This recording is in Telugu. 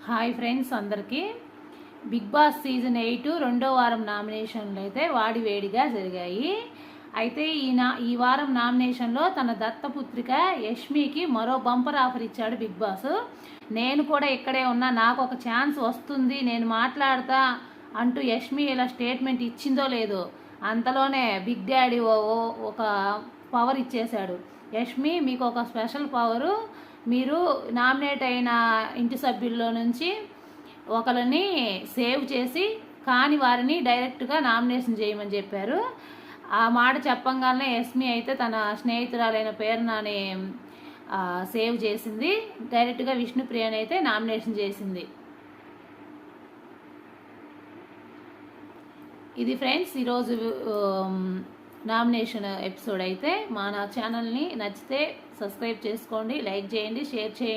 హాయ్ ఫ్రెండ్స్ అందరికీ. బిగ్ బాస్ సీజన్ 8 రెండో వారం నామినేషన్లు అయితే వాడివేడిగా జరిగాయి. అయితే ఈ వారం నామినేషన్లో తన దత్తపుత్రిక యష్మికి మరో బంపర్ ఆఫర్ ఇచ్చాడు బిగ్ బాస్. నేను కూడా ఇక్కడే ఉన్నా, నాకు ఒక ఛాన్స్ వస్తుంది, నేను మాట్లాడతా అంటూ యష్మి ఇలా స్టేట్మెంట్ ఇచ్చిందో లేదో అంతలోనే బిగ్ డాడీ ఒక పవర్ ఇచ్చేశాడు. యష్మి, మీకు ఒక స్పెషల్ పవరు, మీరు నామినేట్ అయిన ఇంటి సభ్యుల్లో నుంచి ఒకరిని సేవ్ చేసి కాని వారిని డైరెక్ట్గా నామినేషన్ చేయమని చెప్పారు. ఆ మాట చెప్పంగానే యష్మి అయితే తన స్నేహితురాలైన పేరునాని సేవ్ చేసింది. డైరెక్ట్గా విష్ణుప్రియని అయితే నామినేషన్ చేసింది. ఇది ఫ్రెండ్స్ ఈరోజు నామినేషన్ ఎపిసోడ్. అయితే మా ఛానల్ని నచ్చితే సబ్స్క్రైబ్ చేసుకోండి, లైక్ చేయండి, షేర్ చేయండి.